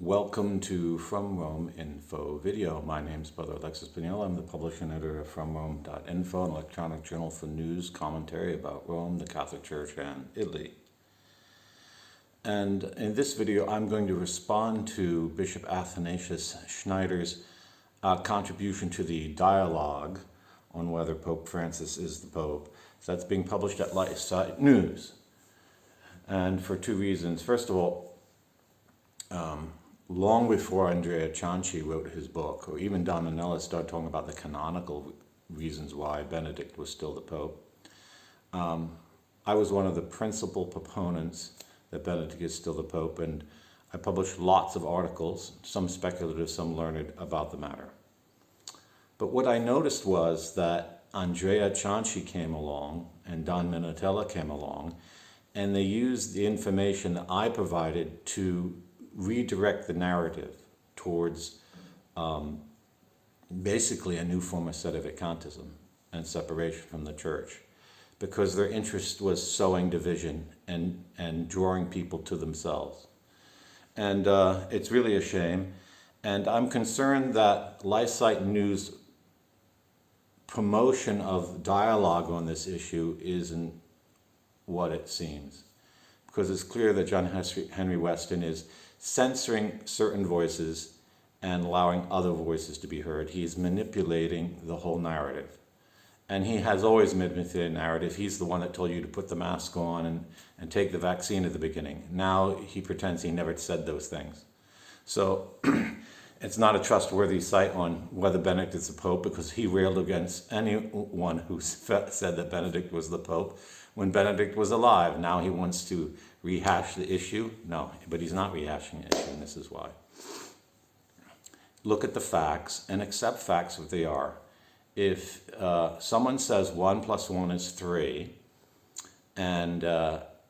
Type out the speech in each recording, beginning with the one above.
Welcome to From Rome Info video. My name is Brother Alexis Bugnolo. I'm the publisher and editor of FromRome.info, an electronic journal for news, commentary about Rome, the Catholic Church, and Italy. And in this video, I'm going to respond to Bishop Athanasius Schneider's contribution to the dialogue on whether Pope Francis is the Pope. So that's being published at LifeSite News. And for two reasons. First of all, long before Andrea Cianci wrote his book, or even Don Manella started talking about the canonical reasons why Benedict was still the Pope, I was one of the principal proponents that Benedict is still the Pope, and I published lots of articles, some speculative, some learned, about the matter. But what I noticed was that Andrea Cianci came along and Don Manella came along, and they used the information that I provided to redirect the narrative towards basically a new form of sedevacantism and separation from the church, because their interest was sowing division and drawing people to themselves. And it's really a shame. And I'm concerned that LifeSite News promotion of dialogue on this issue isn't what it seems, because it's clear that John Henry Weston is censoring certain voices and allowing other voices to be heard. He's manipulating the whole narrative. And he has always manipulated the narrative. He's the one that told you to put the mask on and take the vaccine at the beginning. Now he pretends he never said those things. So it's not a trustworthy site on whether Benedict is the Pope, because he railed against anyone who said that Benedict was the Pope when Benedict was alive. Now he wants to rehash the issue. No, but he's not rehashing the issue, and this is why. Look at the facts and accept facts what they are. If someone says 1 + 1 is 3, and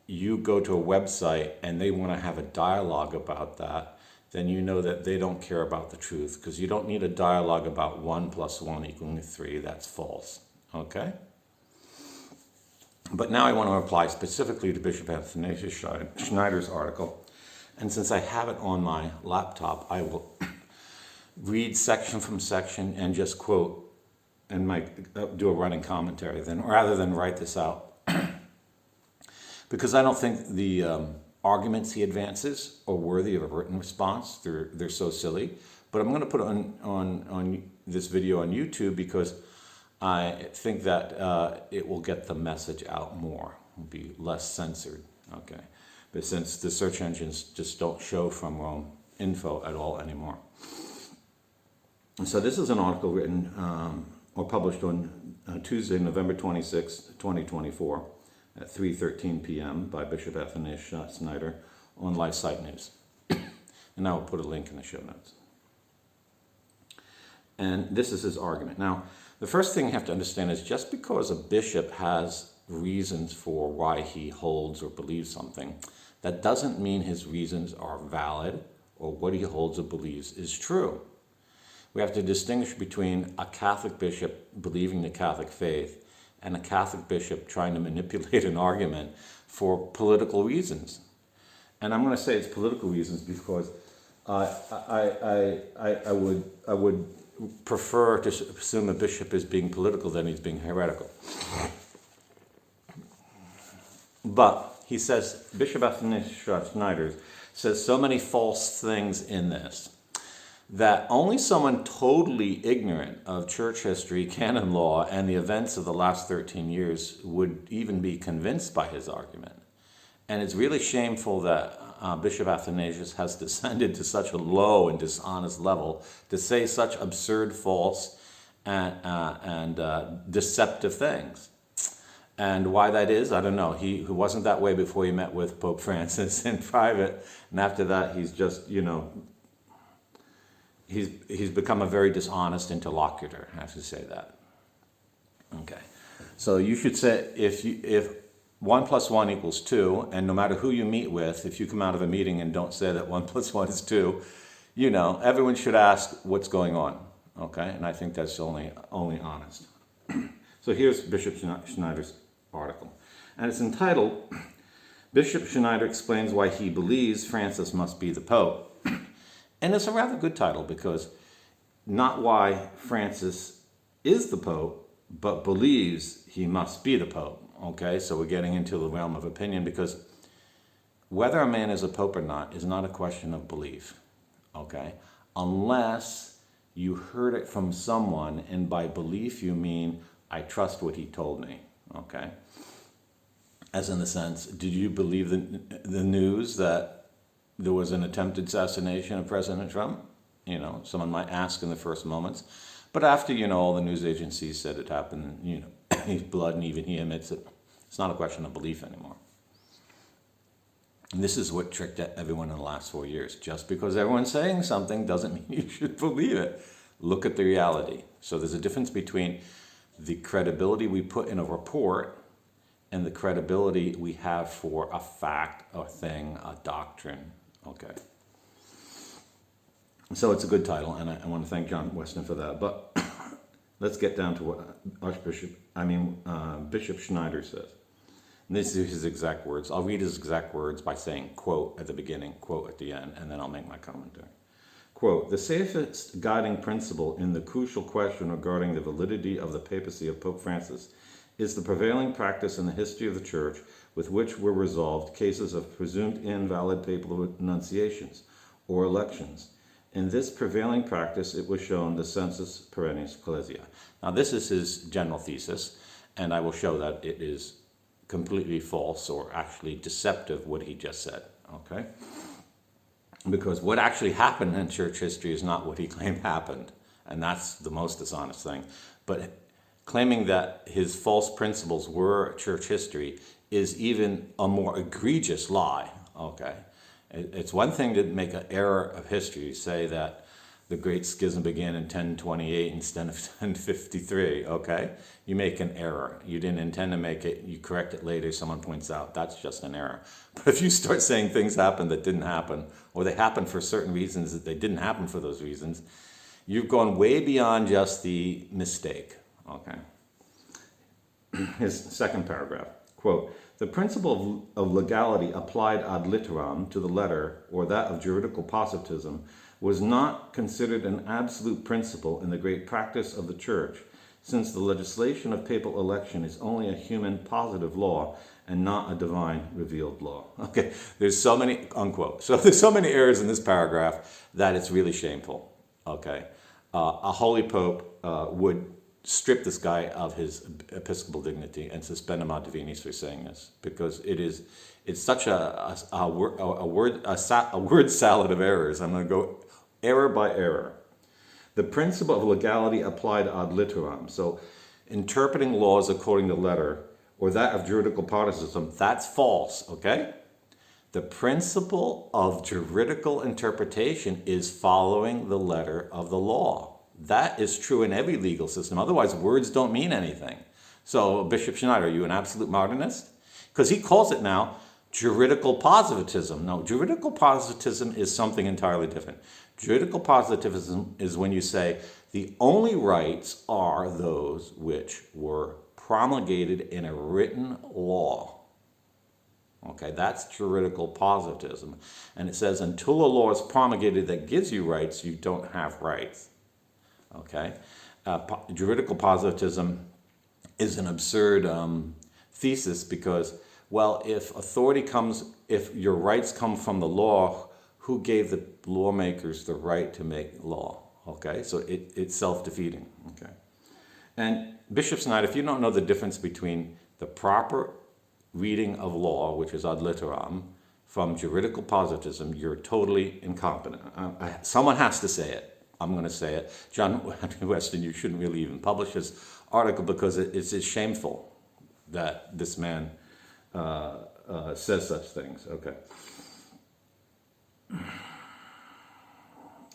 you go to a website and they want to have a dialogue about that, then you know that they don't care about the truth, because you don't need a dialogue about 1 + 1 = 3. That's false. Okay? But now I want to apply specifically to Bishop Athanasius Schneider's article. And since I have it on my laptop, I will read section from section and just quote and do a running commentary then, rather than write this out. Because I don't think the arguments he advances are worthy of a written response. They're so silly. But I'm going to put on this video on YouTube, because I think that it will get the message out more. It will be less censored. Okay, but since the search engines just don't show From Rome info at all anymore. And so this is an article written or published on Tuesday, November 26, 2024, at 3:13 p.m. by Bishop Athanasius Schneider on LifeSite News. And I will put a link in the show notes. And this is his argument. Now, the first thing you have to understand is, just because a bishop has reasons for why he holds or believes something, that doesn't mean his reasons are valid or what he holds or believes is true. We have to distinguish between a Catholic bishop believing the Catholic faith and a Catholic bishop trying to manipulate an argument for political reasons. And I'm going to say it's political reasons because I would prefer to assume a bishop is being political than he's being heretical. But he says, Bishop Athanasius Schneider says so many false things in this, that only someone totally ignorant of church history, canon law, and the events of the last 13 years would even be convinced by his argument. And it's really shameful that Bishop Athanasius has descended to such a low and dishonest level to say such absurd, false, and deceptive things. And why that is, I don't know. He wasn't that way before he met with Pope Francis in private, and after that he's just, he's become a very dishonest interlocutor. I have to say that. Okay, so you should say, if 1 + 1 = 2, and no matter who you meet with, if you come out of a meeting and don't say that 1 + 1 is 2, everyone should ask what's going on. Okay, and I think that's only honest. So here's Bishop Schneider's article, and it's entitled, Bishop Schneider Explains Why He Believes Francis Must Be the Pope. And it's a rather good title because not why Francis is the Pope, but believes he must be the Pope. Okay, so we're getting into the realm of opinion because whether a man is a Pope or not is not a question of belief. Okay, unless you heard it from someone, and by belief you mean I trust what he told me. Okay, as in the sense, did you believe the news that there was an attempted assassination of President Trump? Someone might ask in the first moments. But after, all the news agencies said it happened, his blood, and even he admits it, it's not a question of belief anymore. And this is what tricked everyone in the last 4 years. Just because everyone's saying something doesn't mean you should believe it. Look at the reality. So there's a difference between the credibility we put in a report and the credibility we have for a fact, a thing, a doctrine. Okay. So it's a good title, and I want to thank John Weston for that. But let's get down to what Bishop Schneider says. And these are his exact words. I'll read his exact words by saying quote at the beginning, quote at the end, and then I'll make my commentary. Quote, the safest guiding principle in the crucial question regarding the validity of the papacy of Pope Francis is the prevailing practice in the history of the Church with which were resolved cases of presumed invalid papal annunciations or elections. In this prevailing practice, it was shown the sensus perennis ecclesia. Now, this is his general thesis, and I will show that it is completely false or actually deceptive what he just said, okay? Because what actually happened in church history is not what he claimed happened, and that's the most dishonest thing. But claiming that his false principles were church history is even a more egregious lie, okay? It's one thing to make an error of history, say that the Great Schism began in 1028 instead of 1053, okay? You make an error. You didn't intend to make it. You correct it later. Someone points out that's just an error. But if you start saying things happened that didn't happen, or they happened for certain reasons that they didn't happen for those reasons, you've gone way beyond just the mistake, okay? His second paragraph, quote, the principle of legality applied ad litteram to the letter, or that of juridical positivism, was not considered an absolute principle in the great practice of the Church, since the legislation of papal election is only a human positive law and not a divine revealed law. Okay, there's so many, unquote. So there's so many errors in this paragraph that it's really shameful, okay? A holy pope would strip this guy of his episcopal dignity and suspend him ad divinis for saying this, because it's such a word salad of errors. I'm going to go error by error. The principle of legality applied ad litteram, so interpreting laws according to letter, or that of juridical positivism, that's false, okay? The principle of juridical interpretation is following the letter of the law. That is true in every legal system. Otherwise, words don't mean anything. So, Bishop Schneider, are you an absolute modernist? Because he calls it now juridical positivism. No, juridical positivism is something entirely different. Juridical positivism is when you say the only rights are those which were promulgated in a written law. Okay, that's juridical positivism. And it says until a law is promulgated that gives you rights, you don't have rights. Okay, juridical positivism is an absurd thesis because, well, if your rights come from the law, who gave the lawmakers the right to make law? Okay, so it's self-defeating. Okay, and Bishop Schneider, if you don't know the difference between the proper reading of law, which is ad litteram, from juridical positivism, you're totally incompetent. Someone has to say it. I'm going to say it. John Weston, you shouldn't really even publish his article because it's shameful that this man says such things. Okay.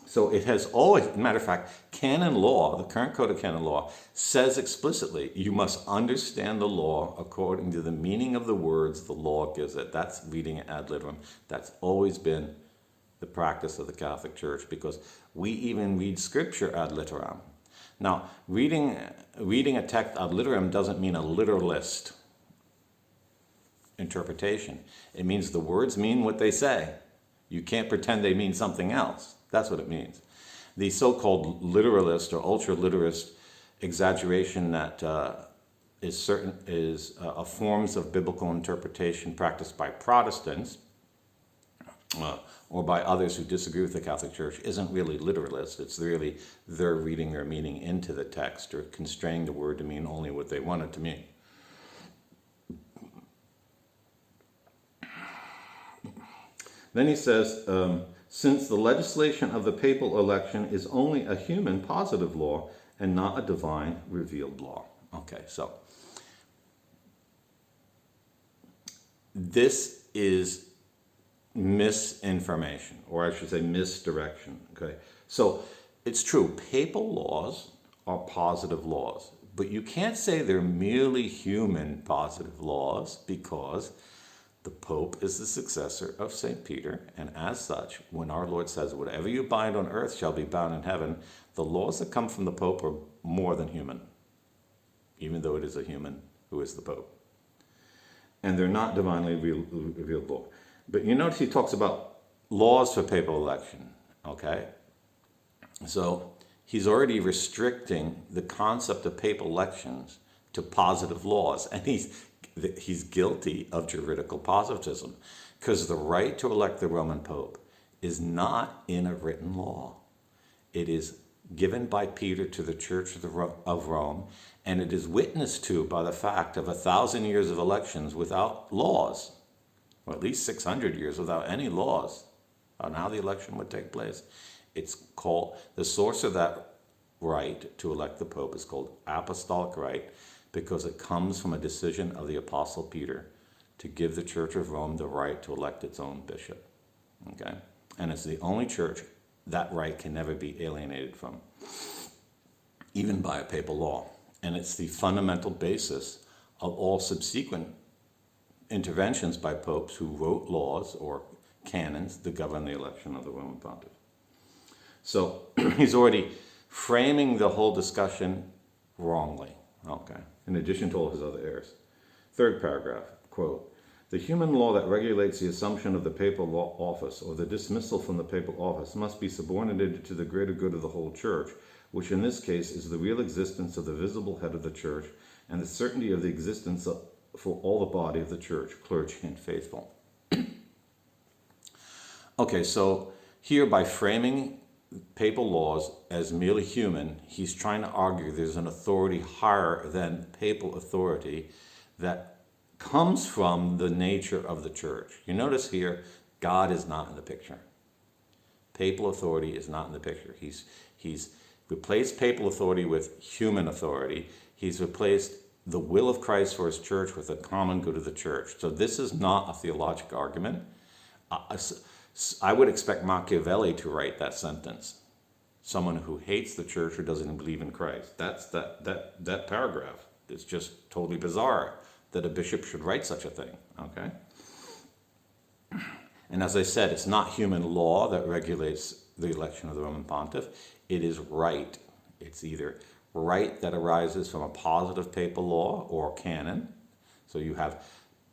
So it has always, matter of fact, canon law, the current code of canon law, says explicitly you must understand the law according to the meaning of the words the law gives it. That's reading it ad litteram. That's always been the practice of the Catholic Church, because we even read Scripture ad litteram. Now, reading a text ad litteram doesn't mean a literalist interpretation. It means the words mean what they say. You can't pretend they mean something else. That's what it means. The so-called literalist or ultra-literist exaggeration that is forms of biblical interpretation practiced by Protestants or by others who disagree with the Catholic Church isn't really literalist. It's really their reading their meaning into the text or constraining the word to mean only what they want it to mean. Then he says, since the legislation of the papal election is only a human positive law and not a divine revealed law. Okay, so this is misinformation, or I should say misdirection. Okay, so it's true, papal laws are positive laws, but you can't say they're merely human positive laws because the Pope is the successor of St. Peter, and as such, when our Lord says, whatever you bind on earth shall be bound in heaven, the laws that come from the Pope are more than human, even though it is a human who is the Pope. And they're not divinely revealed law. But you notice he talks about laws for papal election, okay? So he's already restricting the concept of papal elections to positive laws, and he's guilty of juridical positivism because the right to elect the Roman Pope is not in a written law. It is given by Peter to the Church of Rome, and it is witnessed to by the fact of 1,000 years of elections without laws, or at least 600 years without any laws on how the election would take place. It's called, the source of that right to elect the Pope is called apostolic right, because it comes from a decision of the Apostle Peter to give the Church of Rome the right to elect its own bishop. Okay? And it's the only church that right can never be alienated from, even by a papal law. And it's the fundamental basis of all subsequent interventions by popes who wrote laws or canons to govern the election of the Roman pontiff. So he's already framing the whole discussion wrongly. Okay, in addition to all his other errors. Third paragraph, quote, the human law that regulates the assumption of the papal law office or the dismissal from the papal office must be subordinated to the greater good of the whole church, which in this case is the real existence of the visible head of the church and the certainty of the existence for all the body of the church, clergy and faithful. Okay, so here by framing papal laws as merely human, he's trying to argue there's an authority higher than papal authority that comes from the nature of the church. You notice here, God is not in the picture. Papal authority is not in the picture. He's replaced papal authority with human authority. He's replaced the will of Christ for his church with the common good of the church. So this is not a theological argument. I would expect Machiavelli to write that sentence. Someone who hates the church, who doesn't believe in Christ. That paragraph is just totally bizarre that a bishop should write such a thing, okay? And as I said, it's not human law that regulates the election of the Roman pontiff. It is right. It's either right that arises from a positive papal law or canon. So you have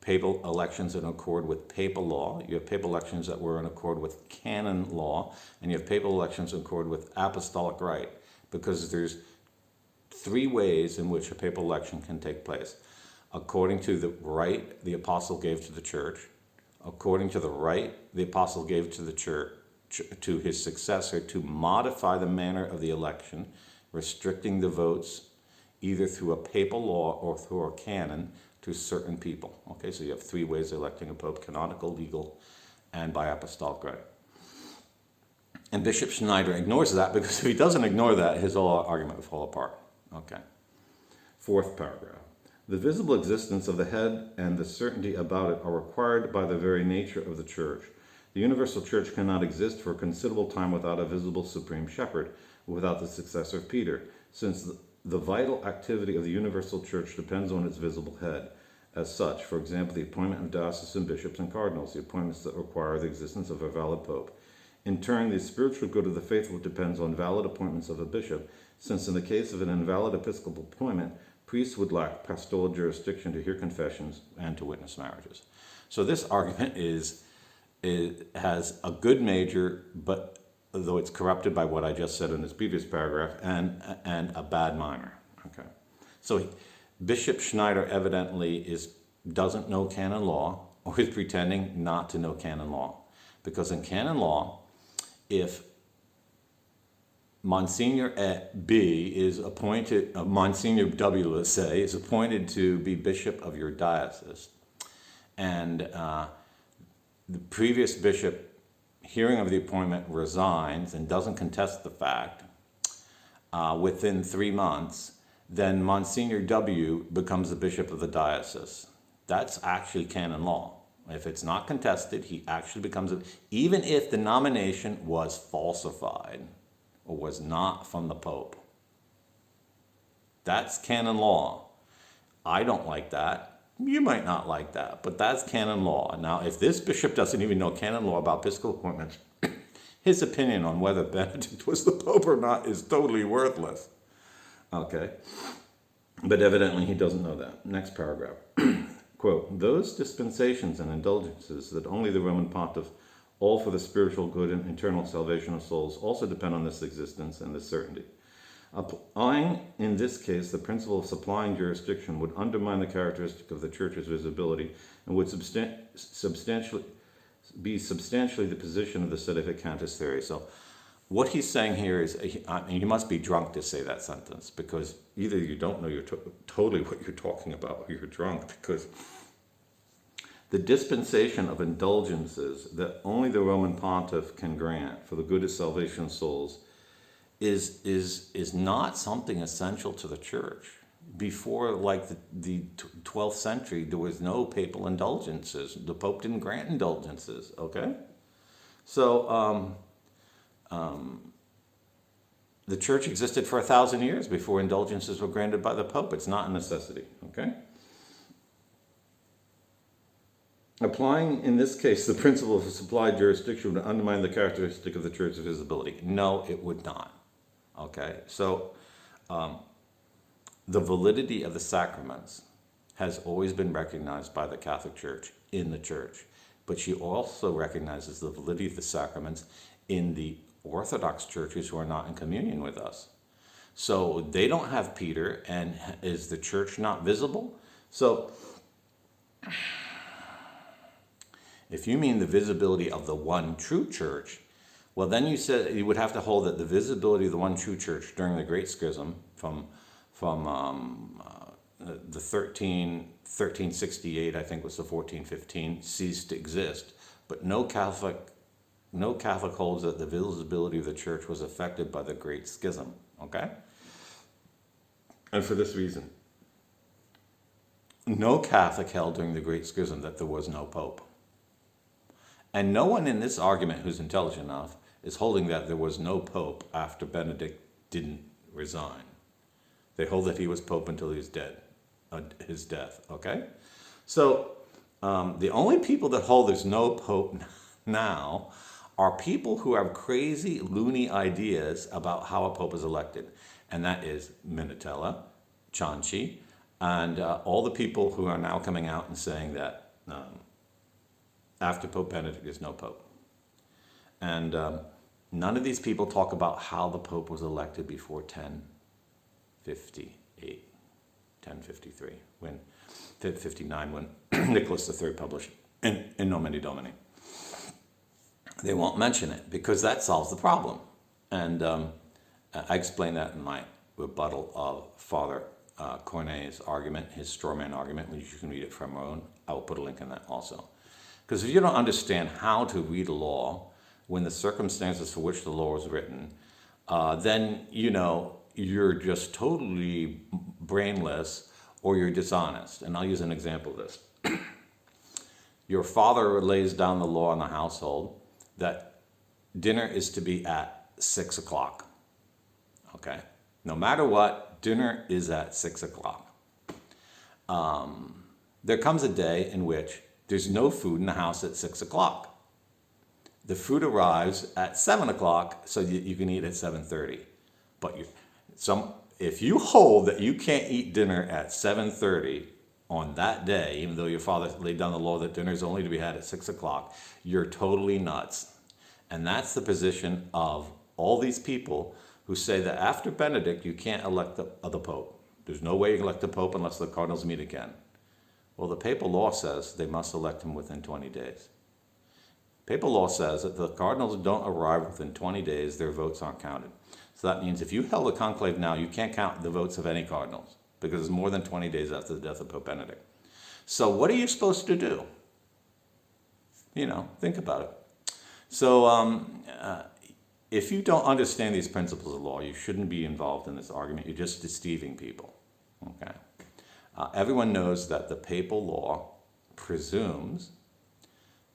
papal elections in accord with papal law. You have papal elections that were in accord with canon law, and you have papal elections in accord with apostolic right, because there's three ways in which a papal election can take place. According to the right the apostle gave to the church, according to the right the apostle gave to the church, to his successor, to modify the manner of the election, restricting the votes either through a papal law or through a canon to certain people. Okay, so you have three ways of electing a pope: canonical, legal, and by apostolic right. And Bishop Schneider ignores that, because if he doesn't ignore that, his whole argument will fall apart. Okay. Fourth paragraph. The visible existence of the head and the certainty about it are required by the very nature of the church. The universal church cannot exist for a considerable time without a visible supreme shepherd, without the successor of Peter, since the vital activity of the universal church depends on its visible head. As such, for example, the appointment of diocesan bishops and cardinals, the appointments that require the existence of a valid pope. In turn, the spiritual good of the faithful depends on valid appointments of a bishop, since in the case of an invalid episcopal appointment, priests would lack pastoral jurisdiction to hear confessions and to witness marriages. So this argument has a good major, but though it's corrupted by what I just said in this previous paragraph, and a bad minor. Okay, so Bishop Schneider evidently doesn't know canon law, or is pretending not to know canon law, because in canon law, if Monsignor B is appointed, Monsignor W, let's say, is appointed to be bishop of your diocese, and the previous bishop, hearing of the appointment, resigns and doesn't contest the fact within 3 months, then Monsignor W becomes the bishop of the diocese. That's actually canon law. If it's not contested, he actually becomes even if the nomination was falsified or was not from the Pope. That's canon law. I don't like that. You might not like that, but that's canon law. Now, if this bishop doesn't even know canon law about episcopal appointments, his opinion on whether Benedict was the Pope or not is totally worthless. Okay? But evidently he doesn't know that. Next paragraph. Quote, those dispensations and indulgences that only the Roman Pontiff, all for the spiritual good and eternal salvation of souls, also depend on this existence and this certainty. Applying, in this case, the principle of supplying jurisdiction would undermine the characteristic of the Church's visibility and would substantially the position of the sedevacantist theory. So what he's saying here is, you must be drunk to say that sentence, because either you don't know totally what you're talking about, or you're drunk, because the dispensation of indulgences that only the Roman Pontiff can grant for the good of salvation of souls is not something essential to the Church. Before, like the 12th century, there was no papal indulgences. The Pope didn't grant indulgences, okay? So the Church existed for 1,000 years before indulgences were granted by the Pope. It's not a necessity, okay? Applying, in this case, the principle of supplied jurisdiction would undermine the characteristic of the Church's visibility. No, it would not. Okay, so the validity of the sacraments has always been recognized by the Catholic Church in the Church, but she also recognizes the validity of the sacraments in the Orthodox churches who are not in communion with us. So they don't have Peter, and is the Church not visible? So if you mean the visibility of the one true Church, well, then you would have to hold that the visibility of the one true Church during the Great Schism from the 1368, I think was the 1415, ceased to exist. But no Catholic holds that the visibility of the Church was affected by the Great Schism. Okay, and for this reason, no Catholic held during the Great Schism that there was no Pope. And no one in this argument who's intelligent enough is holding that there was no Pope after Benedict didn't resign. They hold that he was Pope until he was dead, his death, okay? So the only people that hold there's no Pope now are people who have crazy, loony ideas about how a Pope is elected. And that is Minutella, Cianci, and all the people who are now coming out and saying that after Pope Benedict, there's no Pope. And none of these people talk about how the Pope was elected before 1058, 1053, 1059, when Nicholas III published in Nomine Domini. They won't mention it because that solves the problem. And I explain that in my rebuttal of Father Cornet's argument, his straw man argument, which you can read it from our own. I will put a link in that also. Because if you don't understand how to read a law when the circumstances for which the law was written, then, you're just totally brainless or you're dishonest. And I'll use an example of this. Your father lays down the law in the household that dinner is to be at 6 o'clock. Okay? No matter what, dinner is at 6 o'clock. There comes a day in which there's no food in the house at 6 o'clock. The food arrives at 7 o'clock so you can eat at 7:30. But if you hold that you can't eat dinner at 7:30 on that day, even though your father laid down the law that dinner is only to be had at 6 o'clock, you're totally nuts. And that's the position of all these people who say that after Benedict, you can't elect the Pope. There's no way you can elect the Pope unless the cardinals meet again. Well, the papal law says they must elect him within 20 days. Papal law says that if the cardinals don't arrive within 20 days, their votes aren't counted. So that means if you held a conclave now, you can't count the votes of any cardinals because it's more than 20 days after the death of Pope Benedict. So what are you supposed to do? Think about it. So if you don't understand these principles of law, you shouldn't be involved in this argument. You're just deceiving people. Okay. Everyone knows that the papal law presumes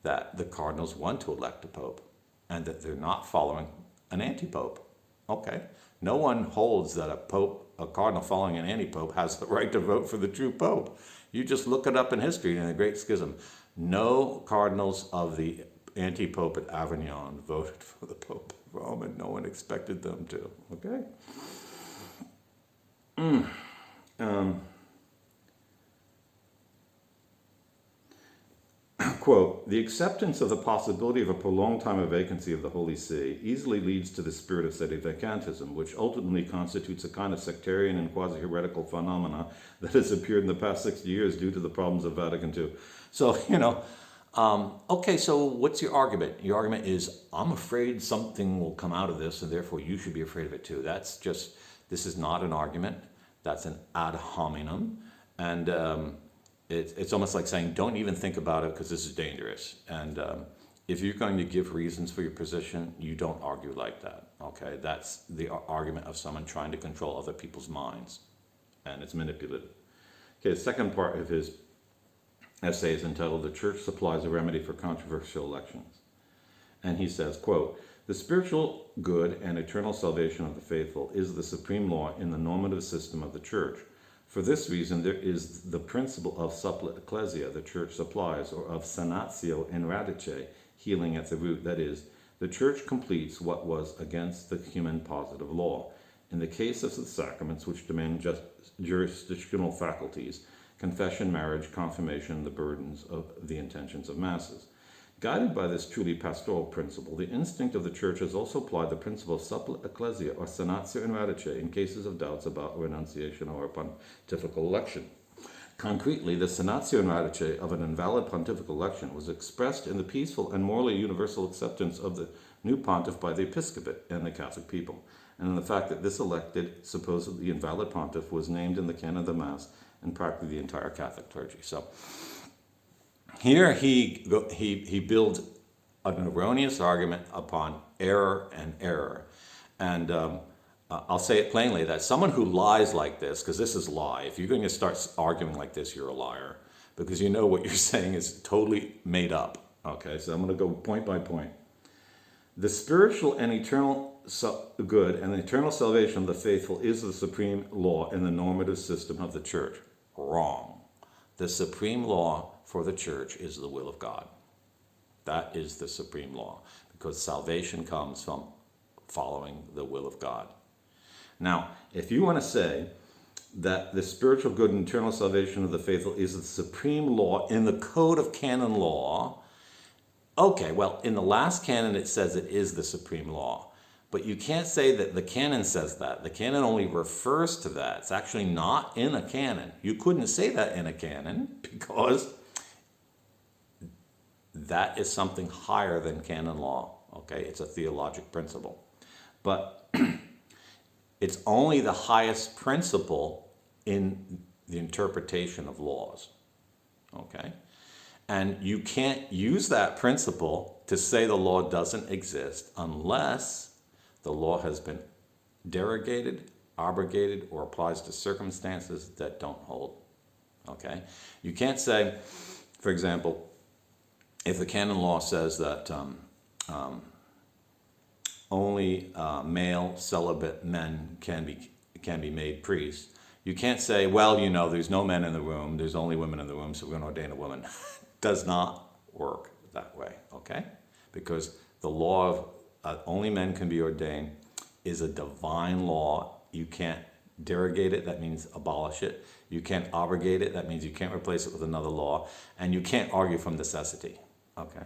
that the cardinals want to elect a pope and that they're not following an anti-pope. Okay. No one holds that a cardinal following an anti-pope has the right to vote for the true pope. You just look it up in history in the Great Schism. No cardinals of the anti-pope at Avignon voted for the Pope of Rome, and no one expected them to. Okay? Quote, the acceptance of the possibility of a prolonged time of vacancy of the Holy See easily leads to the spirit of sedevacantism, which ultimately constitutes a kind of sectarian and quasi-heretical phenomena that has appeared in the past 60 years due to the problems of Vatican II. So, okay, so what's your argument? Your argument is, I'm afraid something will come out of this, and therefore you should be afraid of it too. This is not an argument. That's an ad hominem. And it's almost like saying, don't even think about it because this is dangerous. And if you're going to give reasons for your position, you don't argue like that. Okay, that's the argument of someone trying to control other people's minds. And it's manipulative. Okay, the second part of his essay is entitled, The Church Supplies a Remedy for Controversial Elections. And he says, quote, the spiritual good and eternal salvation of the faithful is the supreme law in the normative system of the Church. For this reason, there is the principle of supplia ecclesia, the Church supplies, or of sanatio in radice, healing at the root. That is, the Church completes what was against the human positive law. In the case of the sacraments, which demand jurisdictional faculties, confession, marriage, confirmation, the burdens of the intentions of masses. Guided by this truly pastoral principle, the instinct of the Church has also applied the principle of supplia ecclesia, or sanatio in radice, in cases of doubts about renunciation or a pontifical election. Concretely, the sanatio in radice of an invalid pontifical election was expressed in the peaceful and morally universal acceptance of the new pontiff by the episcopate and the Catholic people, and in the fact that this elected, supposedly invalid pontiff was named in the canon of the Mass and practically the entire Catholic clergy. So here he builds an erroneous argument upon error and error. And I'll say it plainly, that someone who lies like this, because this is lie, if you're going to start arguing like this, you're a liar, because you know what you're saying is totally made up. Okay, so I'm going to go point by point. The spiritual and eternal good and the eternal salvation of the faithful is the supreme law in the normative system of the Church. Wrong. The supreme law for the Church is the will of God. That is the supreme law, because salvation comes from following the will of God. Now, if you want to say that the spiritual good and eternal salvation of the faithful is the supreme law in the code of canon law, okay, well, in the last canon it says it is the supreme law. But you can't say that the canon says that. The canon only refers to that. It's actually not in a canon. You couldn't say that in a canon because that is something higher than canon law. Okay, it's a theologic principle. But it's only the highest principle in the interpretation of laws. Okay? And you can't use that principle to say the law doesn't exist unless the law has been derogated, abrogated, or applies to circumstances that don't hold. Okay? You can't say, for example, if the canon law says that only male celibate men can be made priests, you can't say, well, you know, there's no men in the room, there's only women in the room, so we're going to ordain a woman. Does not work that way, okay? Because the law of only men can be ordained is a divine law. You can't derogate it, that means abolish it. You can't abrogate it, that means you can't replace it with another law. And you can't argue from necessity, okay?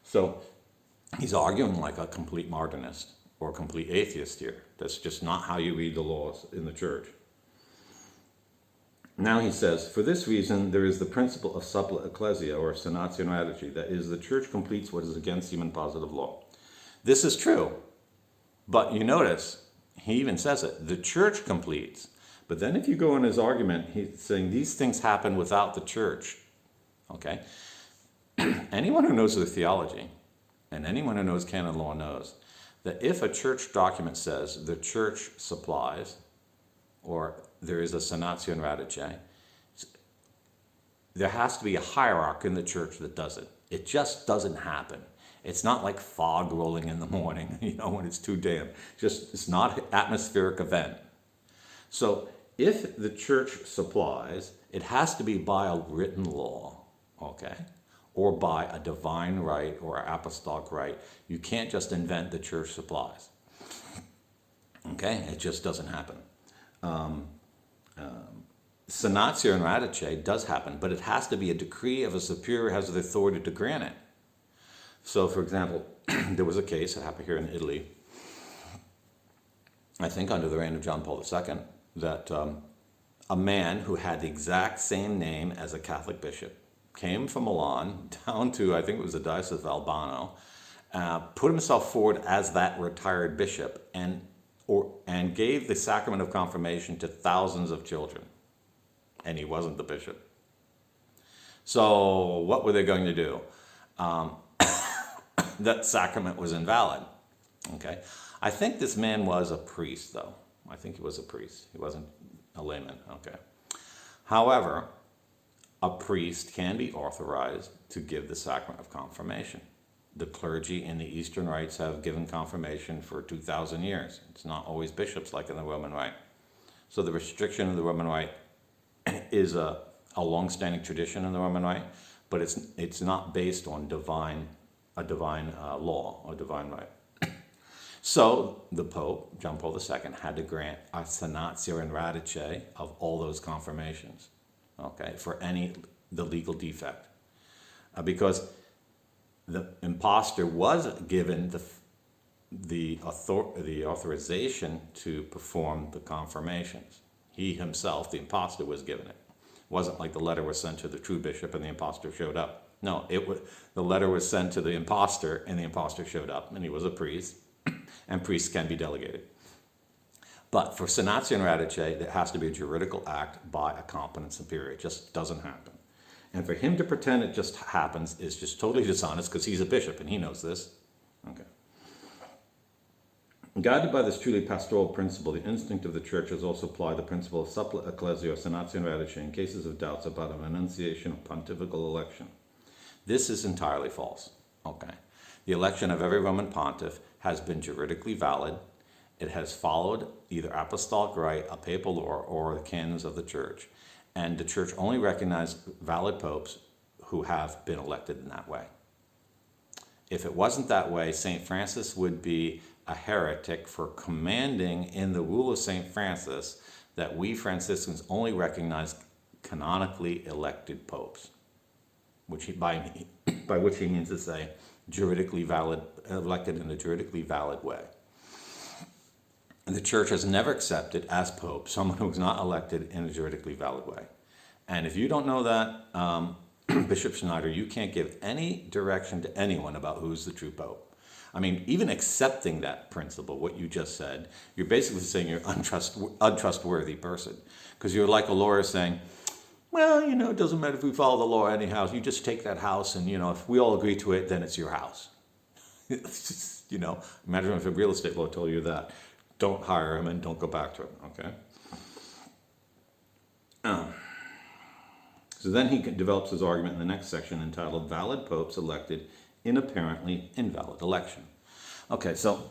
So He's arguing like a complete modernist or a complete atheist here. That's just not how you read the laws in the church. Now he says, for this reason, there is the principle of supplia ecclesia, or senatio radice, that is, the church completes what is against human positive law. This is true, but you notice, he even says it, the church completes. But then if you go in his argument, he's saying these things happen without the church, okay? Anyone who knows their theology, and anyone who knows canon law knows, that if a church document says the church supplies, or there is a senatio radice, there has to be a hierarchy in the church that does it. It just doesn't happen. It's not like fog rolling in the morning, when it's too damp. It's not an atmospheric event. So if the church supplies, it has to be by a written law, okay? Or by a divine right or apostolic right. You can't just invent the church supplies. Okay? It just doesn't happen. Senatio radice does happen, but it has to be a decree of a superior who has the authority to grant it. So, for example, there was a case that happened here in Italy, I think under the reign of John Paul II, that a man who had the exact same name as a Catholic bishop came from Milan down to, I think it was the Diocese of Albano, put himself forward as that retired bishop and gave the sacrament of confirmation to thousands of children. And he wasn't the bishop. So what were they going to do? That sacrament was invalid. Okay, I think this man was a priest, though. I think he was a priest. He wasn't a layman. Okay. However, a priest can be authorized to give the sacrament of confirmation. The clergy in the Eastern rites have given confirmation for 2,000 years. It's not always bishops like in the Roman Rite. So the restriction of the Roman Rite is a long-standing tradition in the Roman Rite, but it's not based on a divine law or divine right. So the Pope, John Paul II, had to grant a senatio radice of all those confirmations, okay, for the legal defect, because the impostor was given the authorization to perform the confirmations. He himself, the impostor, was given it. It wasn't like the letter was sent to the true bishop and the impostor showed up. No, the letter was sent to the impostor and the impostor showed up, and he was a priest, and priests can be delegated. But for senatio radice, there has to be a juridical act by a competent superior. It just doesn't happen. And for him to pretend it just happens is just totally dishonest, because he's a bishop and he knows this. Okay. Guided by this truly pastoral principle, the instinct of the church has also applied the principle of supplia ecclesia or senatio radice in cases of doubts about an enunciation of pontifical election. This is entirely false. Okay. The election of every Roman pontiff has been juridically valid. It has followed either apostolic rite, a papal law, or the canons of the church. And the church only recognizes valid popes who have been elected in that way. If it wasn't that way, St. Francis would be a heretic for commanding in the rule of St. Francis that we Franciscans only recognize canonically elected popes, by which he means to say juridically valid, elected in a juridically valid way. And the church has never accepted as pope someone who was not elected in a juridically valid way. And if you don't know that, Bishop Schneider, you can't give any direction to anyone about who's the true pope. I mean, even accepting that principle, what you just said, you're basically saying you're an untrustworthy person. Because you're like a lawyer saying, well, it doesn't matter if we follow the law anyhow. You just take that house and, if we all agree to it, then it's your house. Imagine if a real estate lawyer told you that. Don't hire him and don't go back to him, okay? So then he develops his argument in the next section entitled Valid Popes Elected in Apparently Invalid Election. Okay, so,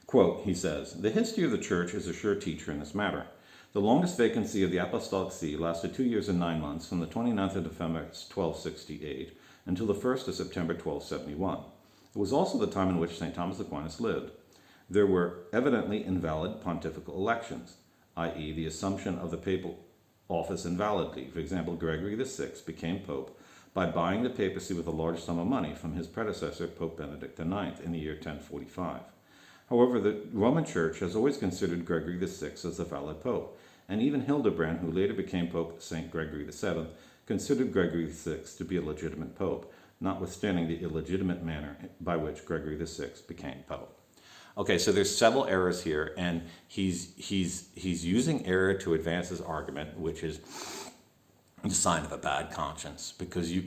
quote, he says, the history of the church is a sure teacher in this matter. The longest vacancy of the Apostolic See lasted 2 years and 9 months, from the 29th of November 1268 until the 1st of September 1271. It was also the time in which St. Thomas Aquinas lived. There were evidently invalid pontifical elections, i.e. the assumption of the papal office invalidly. For example, Gregory VI became pope by buying the papacy with a large sum of money from his predecessor, Pope Benedict IX, in the year 1045. However, the Roman Church has always considered Gregory VI as a valid pope, and even Hildebrand, who later became Pope St. Gregory VII, considered Gregory VI to be a legitimate pope, notwithstanding the illegitimate manner by which Gregory VI became pope. Okay, so there's several errors here, and he's using error to advance his argument, which is a sign of a bad conscience, because you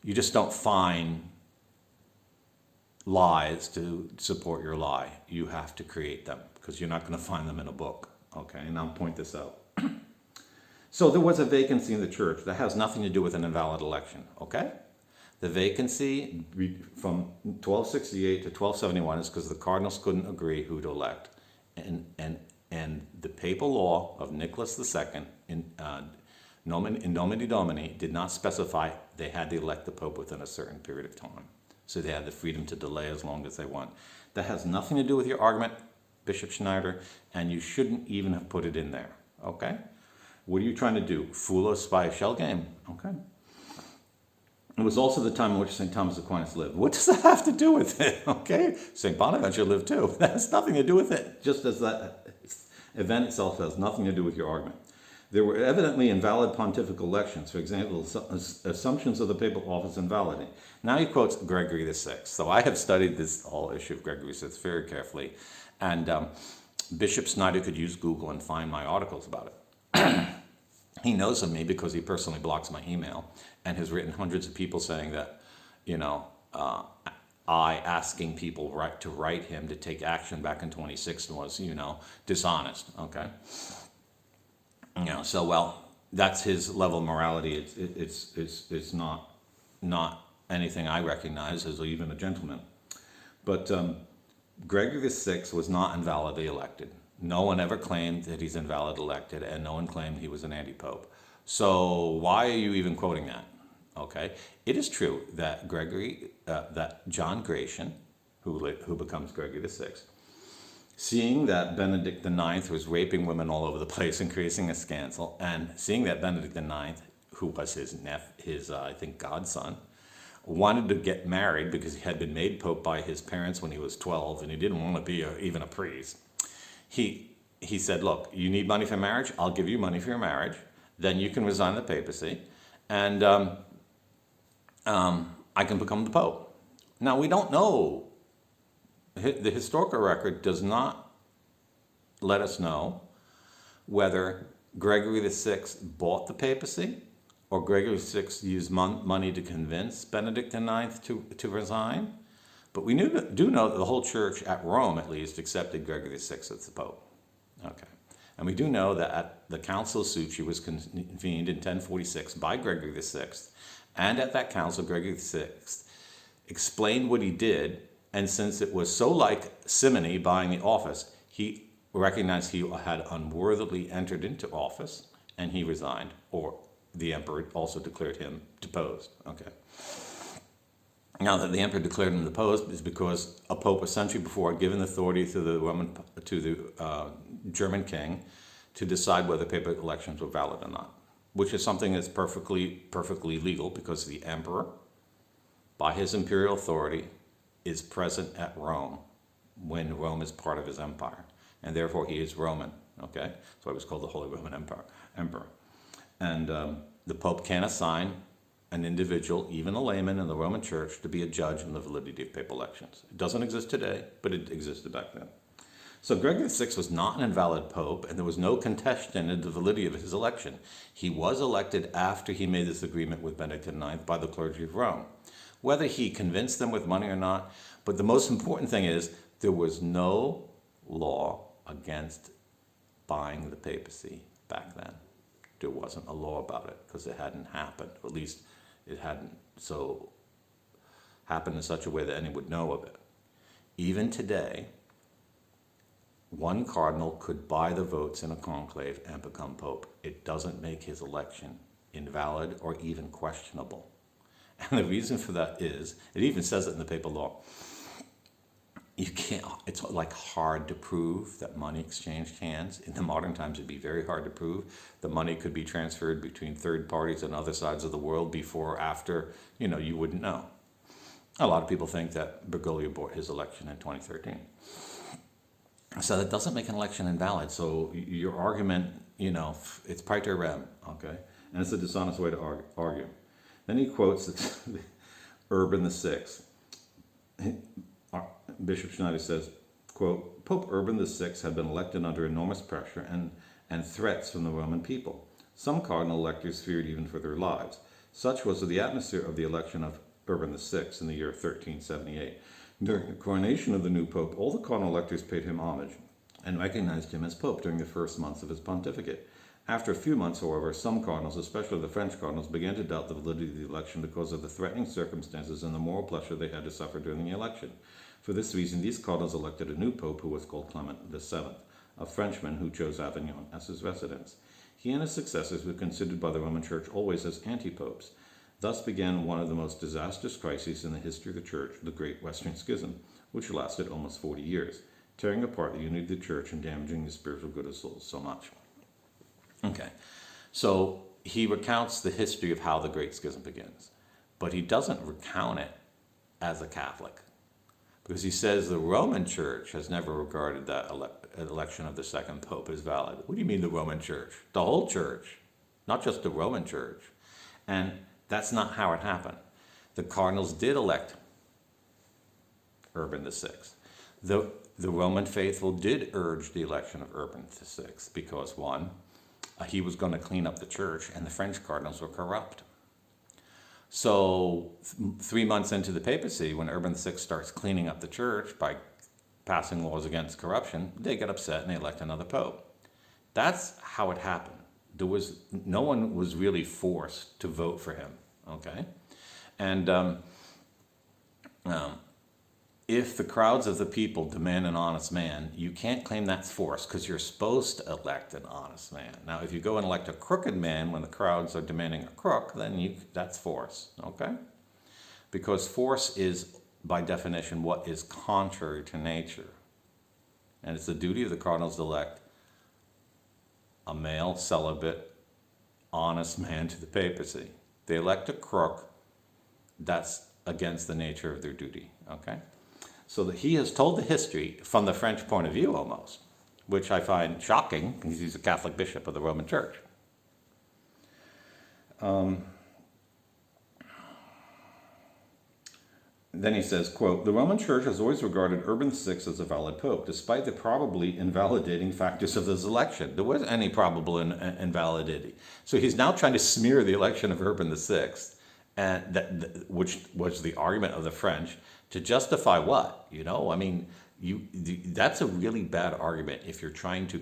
just don't find lies to support your lie. You have to create them, because you're not going to find them in a book. Okay, and I'll point this out. So there was a vacancy in the church that has nothing to do with an invalid election. Okay, the vacancy from 1268 to 1271 is because the cardinals couldn't agree who to elect, and the papal law of Nicholas II in Nomine Domini did not specify they had to elect the pope within a certain period of time. So they had the freedom to delay as long as they want. That has nothing to do with your argument, Bishop Schneider, and you shouldn't even have put it in there, okay? What are you trying to do? Fool us by a shell game, okay? It was also the time in which St. Thomas Aquinas lived. What does that have to do with it, okay? St. Bonaventure lived too. That has nothing to do with it, just as that event itself has nothing to do with your argument. There were evidently invalid pontifical elections. For example, assumptions of the papal office invalid. Now he quotes Gregory VI. So I have studied this whole issue of Gregory VI very carefully. And Bishop Schneider could use Google and find my articles about it. He knows of me because he personally blocks my email and has written hundreds of people saying that, I asking people to write him to take action back in 2016 was, dishonest, okay? So well, that's his level of morality. It's not anything I recognize as even a gentleman. But Gregory VI was not invalidly elected. No one ever claimed that he's invalid elected, and no one claimed he was an anti-pope. So why are you even quoting that? Okay, it is true that that John Gratian, who becomes Gregory VI, seeing that Benedict IX was raping women all over the place and creating a scandal, and seeing that Benedict IX, who was his I think, godson, wanted to get married because he had been made pope by his parents when he was 12, and he didn't want to be even a priest. He said, look, you need money for marriage? I'll give you money for your marriage. Then you can resign the papacy, and I can become the pope. Now, we don't know. The historical record does not let us know whether Gregory VI bought the papacy or Gregory VI used money to convince Benedict IX to resign. But we do know that the whole church at Rome, at least, accepted Gregory VI as the pope. Okay. And we do know that at the Council of Succi was convened in 1046 by Gregory VI, and at that council, Gregory VI explained what he did. And since it was so like simony buying the office, he recognized he had unworthily entered into office, and he resigned, or the emperor also declared him deposed. Okay. Now that the emperor declared him deposed is because a pope a century before had given authority to the German king to decide whether papal elections were valid or not, which is something that's perfectly legal because the emperor, by his imperial authority, is present at Rome when Rome is part of his empire, and therefore he is Roman, okay? That's why it was called the Holy Roman Emperor. And the Pope can assign an individual, even a layman in the Roman Church, to be a judge in the validity of papal elections. It doesn't exist today, but it existed back then. So Gregory VI was not an invalid pope, and there was no contention in the validity of his election. He was elected after he made this agreement with Benedict IX by the clergy of Rome. Whether he convinced them with money or not, but the most important thing is there was no law against buying the papacy back then. There wasn't a law about it because it hadn't happened, or at least it hadn't so happened in such a way that anyone would know of it. Even today, one cardinal could buy the votes in a conclave and become pope. It doesn't make his election invalid or even questionable. And the reason for that is, it even says it in the papal law, you can't, it's like hard to prove that money exchanged hands. In the modern times, it'd be very hard to prove. The money could be transferred between third parties on other sides of the world before or after, you wouldn't know. A lot of people think that Bergoglio bought his election in 2013. So that doesn't make an election invalid. So your argument, it's praeter rem, okay? And it's a dishonest way to argue. Then he quotes Urban VI. Bishop Schneider says, quote, Pope Urban VI had been elected under enormous pressure and threats from the Roman people. Some cardinal electors feared even for their lives. Such was the atmosphere of the election of Urban VI in the year 1378. During the coronation of the new pope, all the cardinal electors paid him homage and recognized him as pope during the first months of his pontificate. After a few months, however, some cardinals, especially the French cardinals, began to doubt the validity of the election because of the threatening circumstances and the moral pressure they had to suffer during the election. For this reason, these cardinals elected a new pope who was called Clement VII, a Frenchman who chose Avignon as his residence. He and his successors were considered by the Roman Church always as anti-popes. Thus began one of the most disastrous crises in the history of the Church, the Great Western Schism, which lasted almost 40 years, tearing apart the unity of the Church and damaging the spiritual good of souls so much. Okay, so he recounts the history of how the Great Schism begins, but he doesn't recount it as a Catholic, because he says the Roman Church has never regarded that election of the second pope as valid. What do you mean the Roman Church? The whole Church, not just the Roman Church. And that's not how it happened. The cardinals did elect Urban VI. The Roman faithful did urge the election of Urban VI because, one, he was going to clean up the church, and the French cardinals were corrupt. So 3 months into the papacy, when Urban VI starts cleaning up the church by passing laws against corruption, they get upset and they elect another pope. That's how it happened. No one was really forced to vote for him, okay? And if the crowds of the people demand an honest man, you can't claim that's force because you're supposed to elect an honest man. Now, if you go and elect a crooked man when the crowds are demanding a crook, then that's force, okay? Because force is, by definition, what is contrary to nature. And it's the duty of the cardinals to elect a male, celibate, honest man to the papacy. They elect a crook, that's against the nature of their duty, okay? So that he has told the history from the French point of view almost, which I find shocking because he's a Catholic bishop of the Roman Church. Then he says, quote, the Roman Church has always regarded Urban VI as a valid pope, despite the probably invalidating factors of this election. There wasn't any probable invalidity. So he's now trying to smear the election of Urban VI, and which was the argument of the French, to justify what? I mean, that's a really bad argument if you're trying to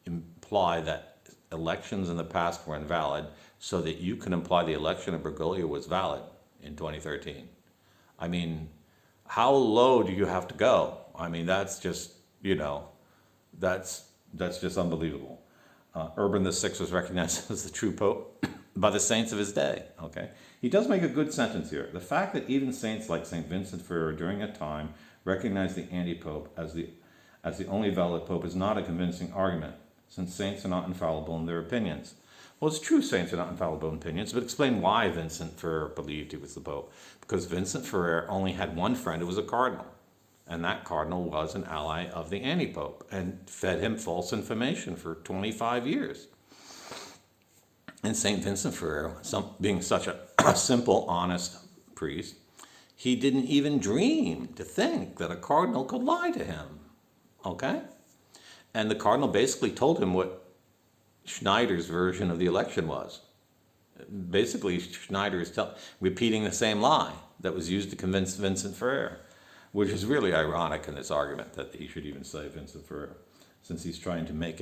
imply that elections in the past were invalid so that you can imply the election of Bergoglio was valid in 2013. I mean, how low do you have to go? I mean, that's just, that's just unbelievable. Urban VI was recognized as the true pope by the saints of his day, okay? He does make a good sentence here. The fact that even saints like St. Vincent Ferrer during a time recognized the anti-pope as the only valid pope is not a convincing argument, since saints are not infallible in their opinions. Well, it's true saints are not infallible in opinions, but explain why Vincent Ferrer believed he was the pope. Because Vincent Ferrer only had one friend who was a cardinal, and that cardinal was an ally of the anti-pope and fed him false information for 25 years. And St. Vincent Ferrer, being such a simple, honest priest, he didn't even dream to think that a cardinal could lie to him, okay? And the cardinal basically told him what Schneider's version of the election was. Basically, Schneider is repeating the same lie that was used to convince Vincent Ferrer, which is really ironic in this argument that he should even say Vincent Ferrer, since he's trying to make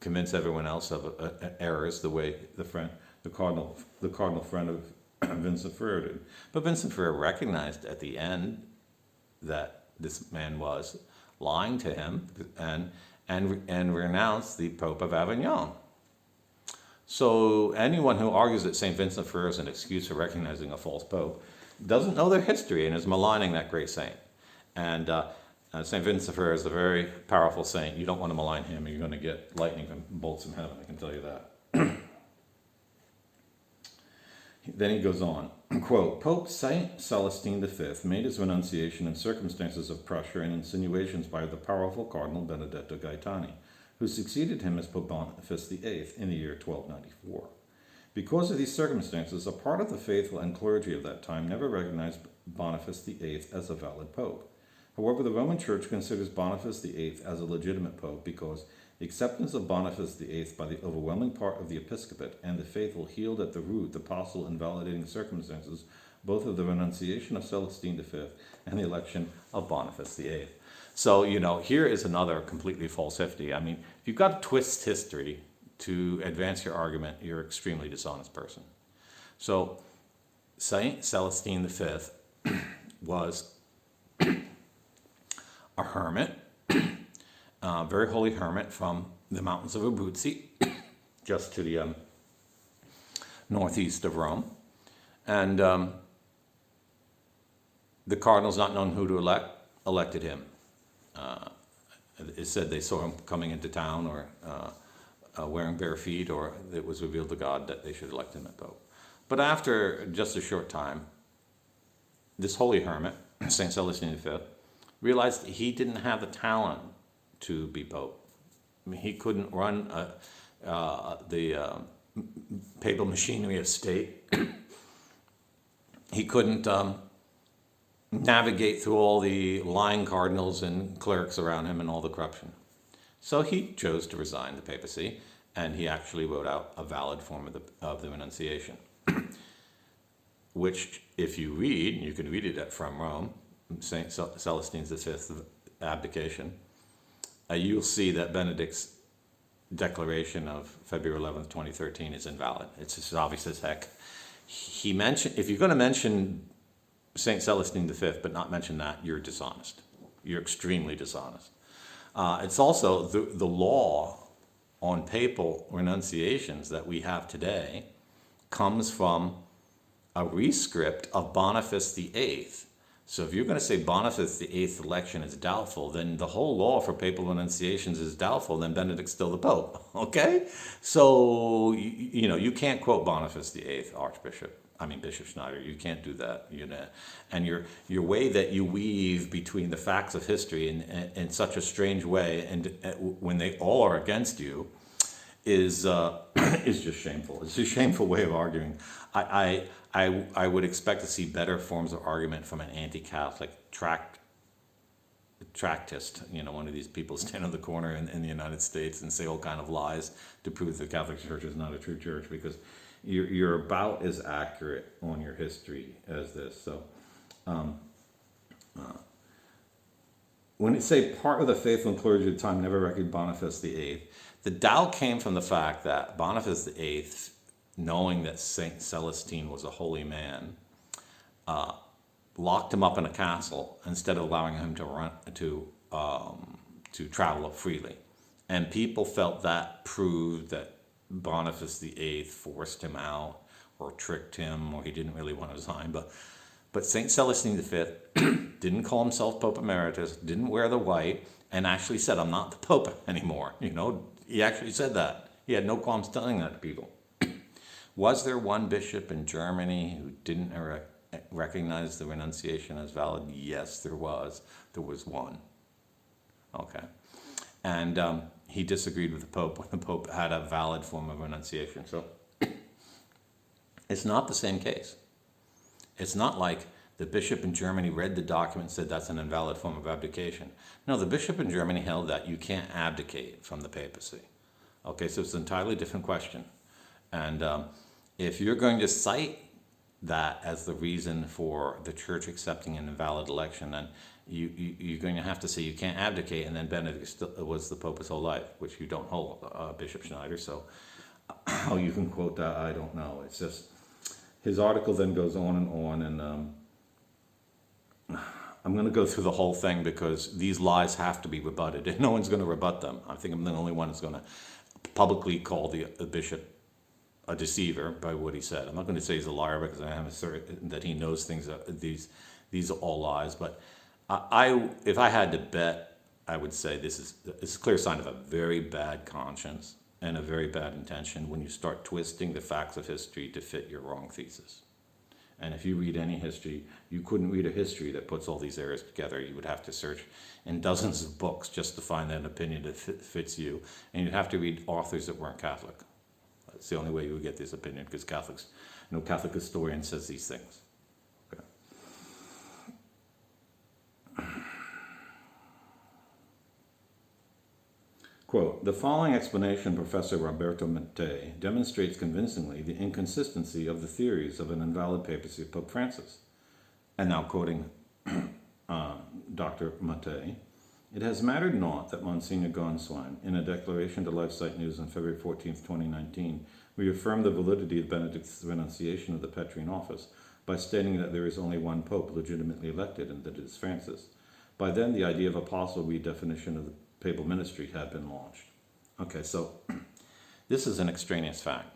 convince everyone else of errors the way the cardinal friend of Vincent Ferrer did. But Vincent Ferrer recognized at the end that this man was lying to him and renounced the Pope of Avignon. So anyone who argues that St. Vincent Ferrer is an excuse for recognizing a false pope doesn't know their history and is maligning that great saint. And St. Vincent Ferrer is a very powerful saint. You don't want to malign him, or you're going to get lightning from bolts from heaven, I can tell you that. Then he goes on, quote, Pope Saint Celestine V made his renunciation in circumstances of pressure and insinuations by the powerful Cardinal Benedetto Gaetani, who succeeded him as Pope Boniface VIII in the year 1294. Because of these circumstances, a part of the faithful and clergy of that time never recognized Boniface VIII as a valid pope. However, the Roman Church considers Boniface VIII as a legitimate pope because the acceptance of Boniface VIII by the overwhelming part of the episcopate and the faithful healed at the root the possible invalidating circumstances both of the renunciation of Celestine V and the election of Boniface VIII. So, here is another completely false history. I mean, if you've got to twist history to advance your argument, you're an extremely dishonest person. So, Saint Celestine V was a hermit, a very holy hermit from the mountains of Abruzzi, just to the northeast of Rome. And the cardinals, not knowing who to elect, elected him. It said they saw him coming into town or wearing bare feet, or it was revealed to God that they should elect him as pope. But after just a short time, this holy hermit, St. Celestine V, realized he didn't have the talent to be pope. I mean, he couldn't run the papal machinery of state. He couldn't navigate through all the lying cardinals and clerics around him and all the corruption. So he chose to resign the papacy, and he actually wrote out a valid form of the renunciation, which, if you read, you can read it from Rome, St. Celestine V's abdication, you'll see that Benedict's declaration of February 11th, 2013 is invalid. It's just obvious as heck. He mentioned, if you're going to mention St. Celestine V but not mention that, you're dishonest. You're extremely dishonest. It's also the law on papal renunciations that we have today comes from a rescript of Boniface VIII. So if you're going to say Boniface VIII's election is doubtful, then the whole law for papal renunciations is doubtful, then Benedict's still the Pope, okay? So, you can't quote Boniface VIII, Bishop Schneider. You can't do that, And your way that you weave between the facts of history in such a strange way, and when they all are against you, is just shameful. It's a shameful way of arguing. I would expect to see better forms of argument from an anti-Catholic tractist, one of these people stand on the corner in the United States and say all kind of lies to prove the Catholic Church is not a true church, because you're about as accurate on your history as this. So when it say part of the faithful and clergy of the time never recognized Boniface VIII, the doubt came from the fact that Boniface VIII, knowing that St. Celestine was a holy man, locked him up in a castle instead of allowing him to travel freely. And people felt that proved that Boniface VIII forced him out or tricked him, or he didn't really want to resign. But St. Celestine V didn't call himself Pope Emeritus, didn't wear the white, and actually said, I'm not the Pope anymore. He actually said that. He had no qualms telling that to people. Was there one bishop in Germany who didn't recognize the renunciation as valid? Yes, there was. There was one. Okay. And he disagreed with the Pope when the Pope had a valid form of renunciation. So it's not the same case. It's not like the bishop in Germany read the document and said that's an invalid form of abdication. No, the bishop in Germany held that you can't abdicate from the papacy. Okay, so it's an entirely different question. And if you're going to cite that as the reason for the church accepting an invalid election, then you're going to have to say you can't abdicate, and then Benedict was the Pope his whole life, which you don't hold, Bishop Schneider. So how you can quote that, I don't know. It's just, his article then goes on, and I'm going to go through the whole thing because these lies have to be rebutted, and no one's going to rebut them. I think I'm the only one who's going to publicly call the bishop a deceiver by what he said. I'm not going to say he's a liar because I am certain that he knows things. These are all lies, but If I had to bet, I would say it's a clear sign of a very bad conscience and a very bad intention when you start twisting the facts of history to fit your wrong thesis. And if you read any history, you couldn't read a history that puts all these errors together. You would have to search in dozens of books just to find an opinion that fits you. And you'd have to read authors that weren't Catholic. That's the only way you would get this opinion, because Catholics, Catholic historian says these things. Okay. Quote, the following explanation, Professor Roberto Mattei, demonstrates convincingly the inconsistency of the theories of an invalid papacy of Pope Francis. And now quoting Dr. Mattei, it has mattered not that Monsignor Gonswine, in a declaration to LifeSite News on February 14, 2019, reaffirmed the validity of Benedict's renunciation of the Petrine office by stating that there is only one Pope legitimately elected and that it is Francis. By then, the idea of a possible redefinition of the papal ministry had been launched. Okay, so this is an extraneous fact.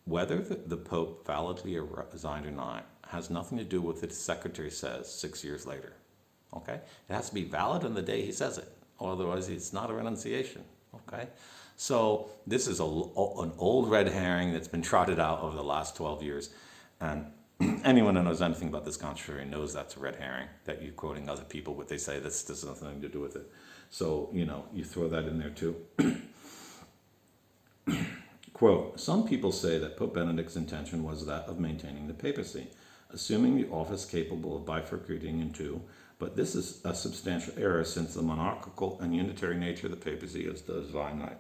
Whether the Pope validly resigned or not has nothing to do with what his secretary says 6 years later. Okay? It has to be valid on the day he says it, or otherwise it's not a renunciation. Okay? So this is an old red herring that's been trotted out over the last 12 years, and anyone who knows anything about this controversy knows that's a red herring, that you're quoting other people, what they say, this has nothing to do with it. So, you throw that in there too. Quote, some people say that Pope Benedict's intention was that of maintaining the papacy, assuming the office capable of bifurcating in two, but this is a substantial error since the monarchical and unitary nature of the papacy is the divine right.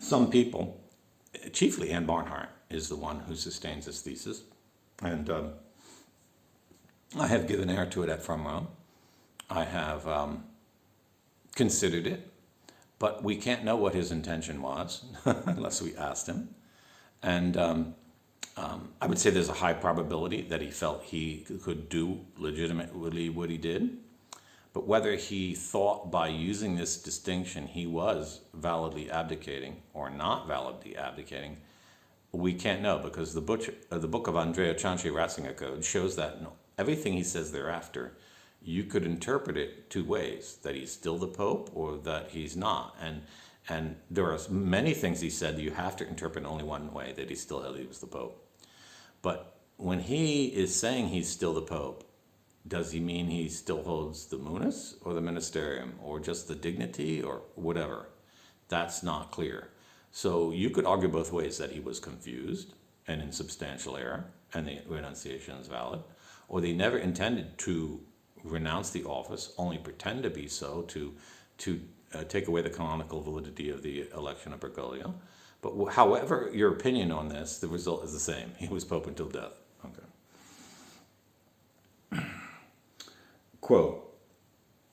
Some people, chiefly Anne Barnhart, is the one who sustains this thesis, and I have given air to it from Rome. I have considered it, but we can't know what his intention was unless we asked him. And I would say there's a high probability that he felt he could do legitimately what he did. But whether he thought by using this distinction he was validly abdicating or not validly abdicating, we can't know, because the book of Andrea Cianci Ratzinger Code shows that everything he says thereafter, you could interpret it two ways, that he's still the Pope or that he's not. And there are many things he said that you have to interpret only one way, that he was the Pope. But when he is saying he's still the Pope, does he mean he still holds the munus or the ministerium or just the dignity or whatever? That's not clear. So you could argue both ways, that he was confused and in substantial error and the renunciation is valid, or they never intended to renounce the office, only pretend to be so to take away the canonical validity of the election of Bergoglio. But however your opinion on this, the result is the same. He was Pope until death. Okay. Quote,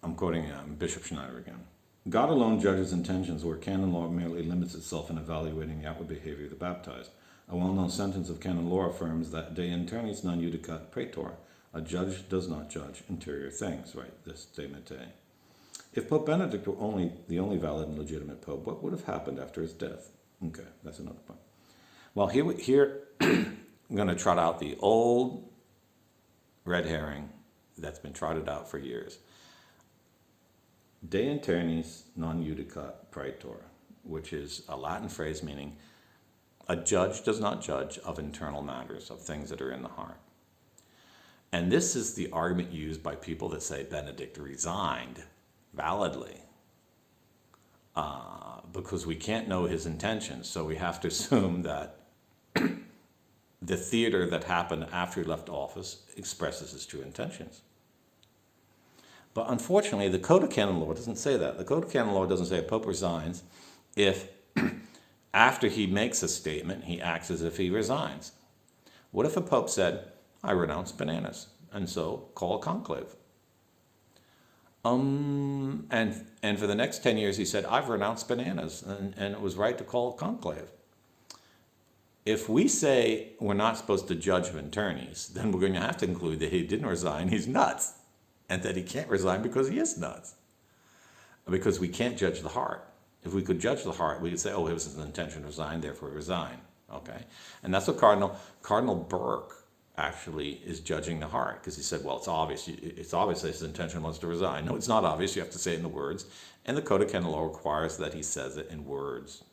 I'm quoting Bishop Schneider again. God alone judges intentions where canon law merely limits itself in evaluating the outward behavior of the baptized. A well-known sentence of canon law affirms that de internis non judicat praetor. A judge does not judge interior things, right? This de Mattei. If Pope Benedict were the only valid and legitimate Pope, what would have happened after his death? Okay, that's another point. Well, here I'm going to trot out the old red herring that's been trotted out for years. De internis non judicat praetor, which is a Latin phrase meaning a judge does not judge of internal matters, of things that are in the heart. And this is the argument used by people that say Benedict resigned validly because we can't know his intentions, so we have to assume that the theater that happened after he left office expresses his true intentions. But unfortunately, the Code of Canon Law doesn't say that. The Code of Canon Law doesn't say a pope resigns if after he makes a statement, he acts as if he resigns. What if a pope said, I renounce bananas, and so call a conclave? And for the next 10 years he said, I've renounced bananas, and it was right to call a conclave. If we say we're not supposed to judge internis, then we're going to have to conclude that he didn't resign, he's nuts, and that he can't resign because he is nuts. Because we can't judge the heart. If we could judge the heart, we could say, oh, it was his intention to resign, therefore resign. Okay? And that's what Cardinal Burke actually is judging the heart, because he said, well, it's obvious. It's obvious that his intention was to resign. No, it's not obvious. You have to say it in the words. And the Code of Canon Law requires that he says it in words.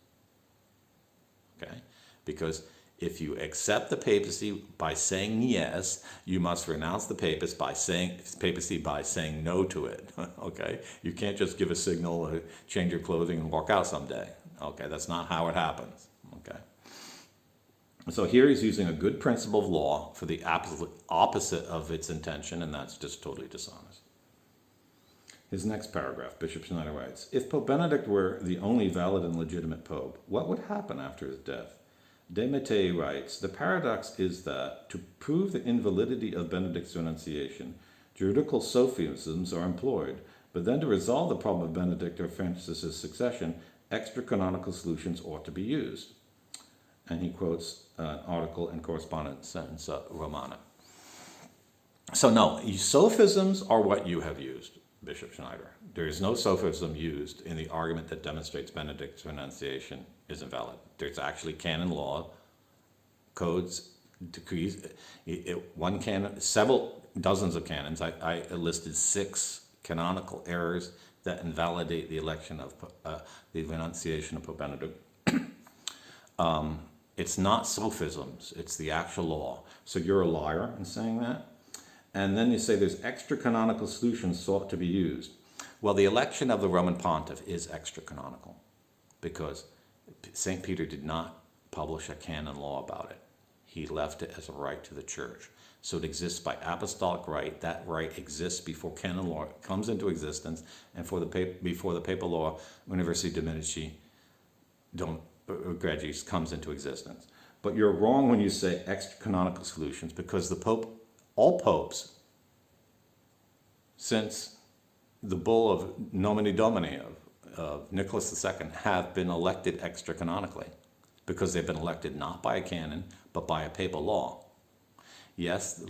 Okay? Because if you accept the papacy by saying yes, you must renounce the papacy by saying no to it. Okay? You can't just give a signal, change your clothing, and walk out someday. Okay? That's not how it happens. Okay? So here he's using a good principle of law for the opposite of its intention, and that's just totally dishonest. His next paragraph, Bishop Schneider writes, if Pope Benedict were the only valid and legitimate pope, what would happen after his death? De Mattei writes, the paradox is that to prove the invalidity of Benedict's renunciation, juridical sophisms are employed, but then to resolve the problem of Benedict or Francis's succession, extra-canonical solutions ought to be used. And he quotes an article in Correspondence Romana. So no, sophisms are what you have used, Bishop Schneider. There is no sophism used in the argument that demonstrates Benedict's renunciation is invalid. There's actually canon law, codes, decrees, one canon, several dozens of canons. I listed 6 canonical errors that invalidate the election of the renunciation of Pope Benedict. It's not sophisms, it's the actual law. So you're a liar in saying that? And then you say there's extra canonical solutions sought to be used. Well, the election of the Roman pontiff is extra canonical because St. Peter did not publish a canon law about it. He left it as a right to the church. So it exists by apostolic right. That right exists before canon law comes into existence, and before the papal law, Universi Dominici Gregis comes into existence. But you're wrong when you say extra canonical solutions, because the Pope, all popes, since the bull of Nomine Domini of Nicholas II have been elected extra canonically, because they've been elected not by a canon, but by a papal law. Yes,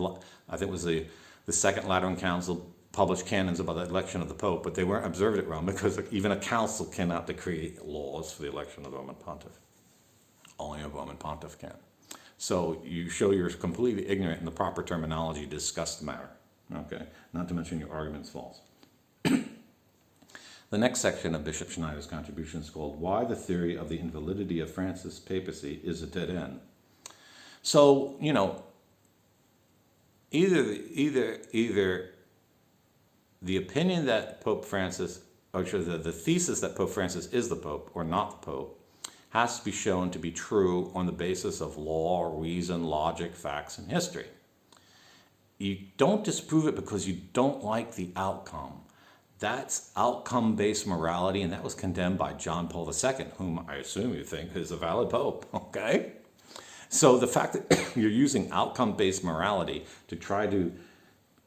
I think it was the Second Lateran Council published canons about the election of the Pope, but they weren't observed at Rome because even a council cannot decree laws for the election of the Roman pontiff. Only a Roman pontiff can. So you show you're completely ignorant in the proper terminology to discuss the matter. Okay, not to mention your argument's false. The next section of Bishop Schneider's contribution is called Why the Theory of the Invalidity of Francis' Papacy is a Dead End. So, either the opinion that Pope Francis, or the thesis that Pope Francis is the Pope or not the Pope, has to be shown to be true on the basis of law, reason, logic, facts, and history. You don't disprove it because you don't like the outcome. That's outcome-based morality, and that was condemned by John Paul II, whom I assume you think is a valid Pope, okay? So the fact that you're using outcome-based morality to try to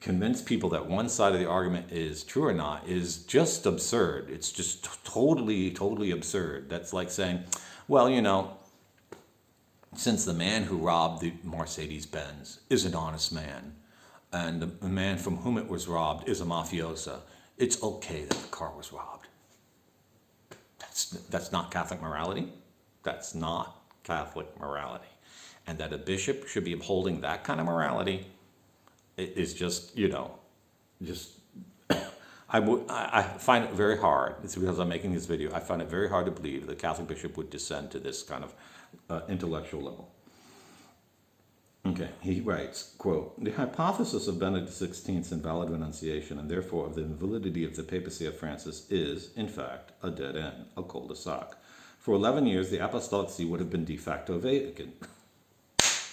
convince people that one side of the argument is true or not is just absurd. It's just totally, totally absurd. That's like saying, well, since the man who robbed the Mercedes-Benz is an honest man, and the man from whom it was robbed is a mafioso, it's okay that the car was robbed. That's not Catholic morality. That's not Catholic morality. And that a bishop should be upholding that kind of morality is just, I find it very hard. It's because I'm making this video. I find it very hard to believe that a Catholic bishop would descend to this kind of intellectual level. Okay, he writes, quote, the hypothesis of Benedict XVI's invalid renunciation and therefore of the invalidity of the papacy of Francis is, in fact, a dead end, a cul-de-sac. For 11 years, the apostolic see would have been de facto vacant.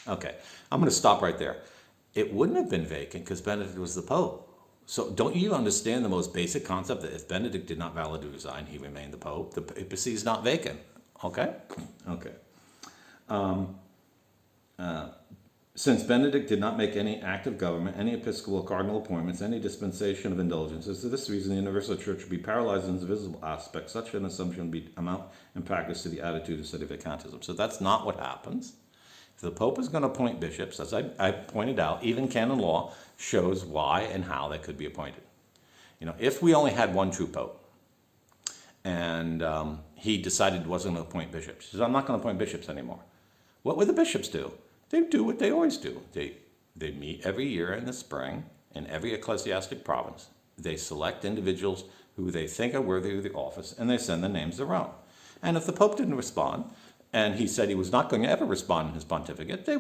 Okay, I'm going to stop right there. It wouldn't have been vacant because Benedict was the Pope. So don't you understand the most basic concept that if Benedict did not validly resign, he remained the Pope? The papacy is not vacant. Okay? Okay. Since Benedict did not make any act of government, any episcopal or cardinal appointments, any dispensation of indulgences, for this reason the universal church would be paralyzed in its visible aspect. Such an assumption would amount in practice to the attitude of sedevacantism. So that's not what happens. If the Pope is going to appoint bishops, as I pointed out, even canon law shows why and how they could be appointed. If we only had one true Pope, and he decided he wasn't going to appoint bishops, he says, I'm not going to appoint bishops anymore. What would the bishops do? They do what they always do. They They meet every year in the spring in every ecclesiastic province. They select individuals who they think are worthy of the office, and they send the names to Rome. And if the Pope didn't respond, and he said he was not going to ever respond in his pontificate, they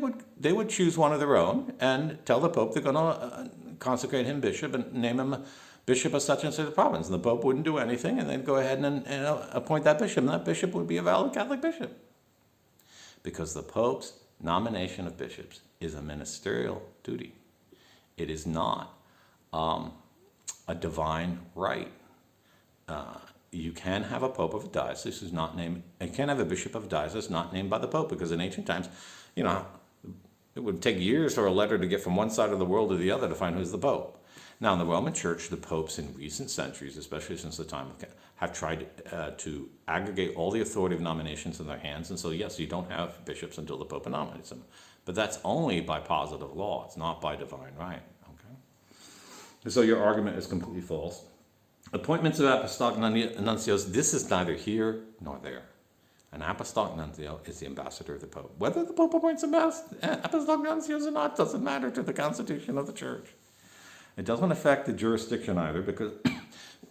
would choose one of their own and tell the Pope they're going to consecrate him bishop and name him bishop of such and such a province. And the Pope wouldn't do anything, and they'd go ahead and appoint that bishop, and that bishop would be a valid Catholic bishop. Because the Pope's nomination of bishops is a ministerial duty. It is not a divine right. You can have a pope of a diocese who's not named, and can have a bishop of a diocese not named by the Pope, because in ancient times, it would take years for a letter to get from one side of the world to the other to find who's the Pope. Now, in the Roman Church, the popes in recent centuries, especially since the time of, have tried to aggregate all the authority of nominations in their hands, and so yes, you don't have bishops until the Pope nominates them. But that's only by positive law. It's not by divine right. Okay. So your argument is completely false. Appointments of apostolic nuncios, this is neither here nor there. An apostolic nuncio is the ambassador of the Pope. Whether the Pope appoints apostolic nuncios or not doesn't matter to the constitution of the Church. It doesn't affect the jurisdiction either, because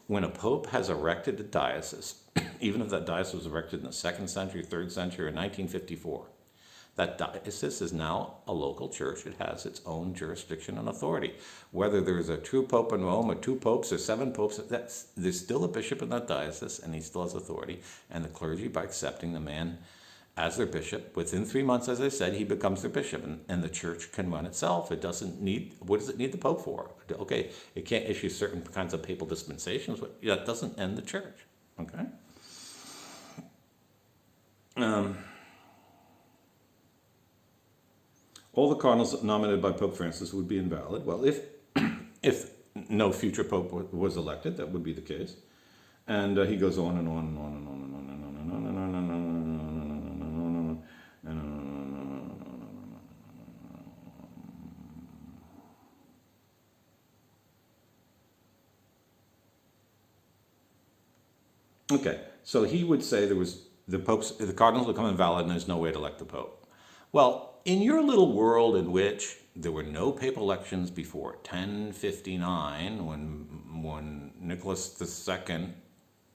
when a Pope has erected a diocese, even if that diocese was erected in the 2nd century, 3rd century, or 1954, that diocese is now a local church. It has its own jurisdiction and authority. Whether there's a true Pope in Rome, or 2 popes, or 7 popes, there's still a bishop in that diocese, and he still has authority. And the clergy, by accepting the man as their bishop, within 3 months, as I said, he becomes their bishop, and the church can run itself. It doesn't need, what does it need the Pope for? Okay, it can't issue certain kinds of papal dispensations, but that doesn't end the church. Okay? All the cardinals nominated by Pope Francis would be invalid. Well, if no future pope was elected, that would be the case. And he goes on and on and on and on and on and on and on and on and on and on. Okay, so he would say there was the cardinals would become invalid, and there's no way to elect the Pope. Well, in your little world in which there were no papal elections before 1059, when Nicholas II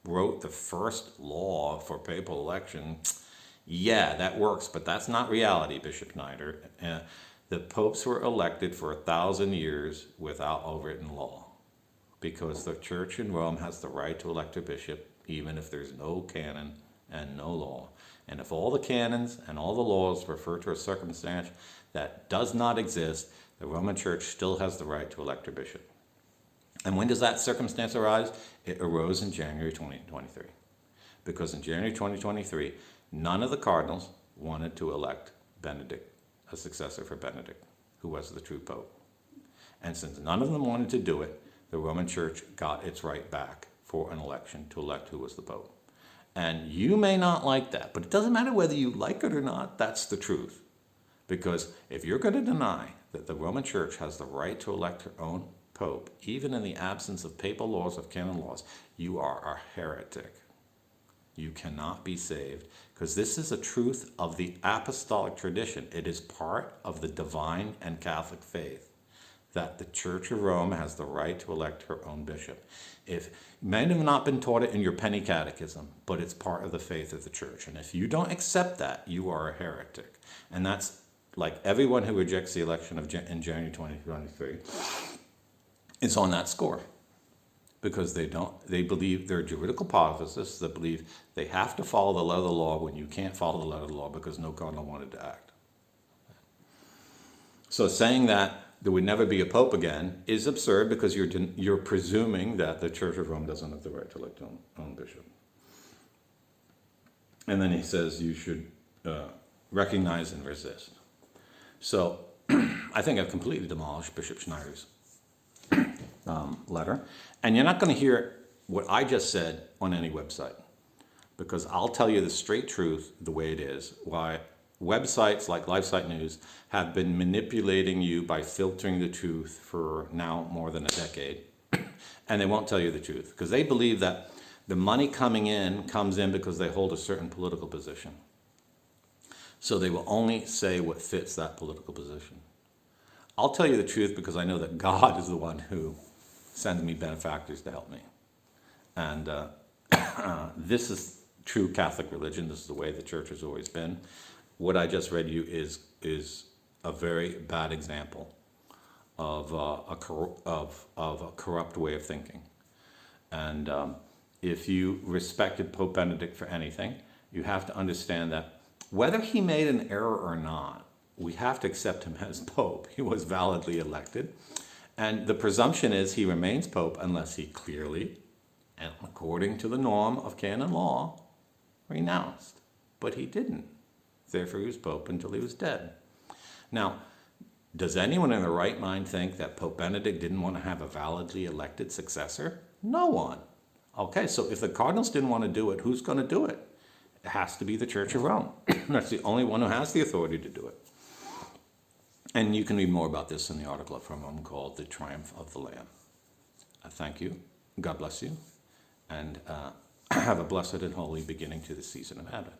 wrote the first law for papal election, yeah, that works, but that's not reality, Bishop Schneider. The popes were elected for 1,000 years without a written law, because the Church in Rome has the right to elect a bishop, even if there's no canon and no law. And if all the canons and all the laws refer to a circumstance that does not exist, the Roman Church still has the right to elect a bishop. And when does that circumstance arise? It arose in January 2023. Because in January 2023, none of the cardinals wanted to elect Benedict, a successor for Benedict, who was the true Pope. And since none of them wanted to do it, the Roman Church got its right back for an election to elect who was the Pope. And you may not like that, but it doesn't matter whether you like it or not, that's the truth. Because if you're going to deny that the Roman Church has the right to elect her own Pope, even in the absence of papal laws, of canon laws, you are a heretic. You cannot be saved, because this is a truth of the apostolic tradition. It is part of the divine and Catholic faith that the Church of Rome has the right to elect her own bishop. It may have not been taught it in your penny catechism, but it's part of the faith of the Church. And if you don't accept that, you are a heretic. And that's like everyone who rejects the election in January 2023 is on that score. Because they believe they're juridical positivists that believe they have to follow the letter of the law when you can't follow the letter of the law because no cardinal wanted to act. So saying that there would never be a pope again is absurd, because you're presuming that the Church of Rome doesn't have the right to elect own bishop. And then he says you should recognize and resist. So I think I've completely demolished Bishop Schneider's letter. And you're not going to hear what I just said on any website, because I'll tell you the straight truth the way it is, why websites like LifeSite News have been manipulating you by filtering the truth for now more than a decade. And they won't tell you the truth, because they believe that the money comes in because they hold a certain political position. So they will only say what fits that political position. I'll tell you the truth because I know that God is the one who sends me benefactors to help me. And this is true Catholic religion. This is the way the church has always been. What I just read you is a very bad example of a corrupt way of thinking. And if you respected Pope Benedict for anything, you have to understand that whether he made an error or not, we have to accept him as Pope. He was validly elected. And the presumption is he remains Pope unless he clearly, and according to the norm of canon law, renounced. But he didn't. Therefore, he was Pope until he was dead. Now, does anyone in their right mind think that Pope Benedict didn't want to have a validly elected successor? No one. Okay, so if the cardinals didn't want to do it, who's going to do it? It has to be the Church of Rome. That's the only one who has the authority to do it. And you can read more about this in the article from Rome called The Triumph of the Lamb. Thank you. God bless you. And have a blessed and holy beginning to the season of Advent.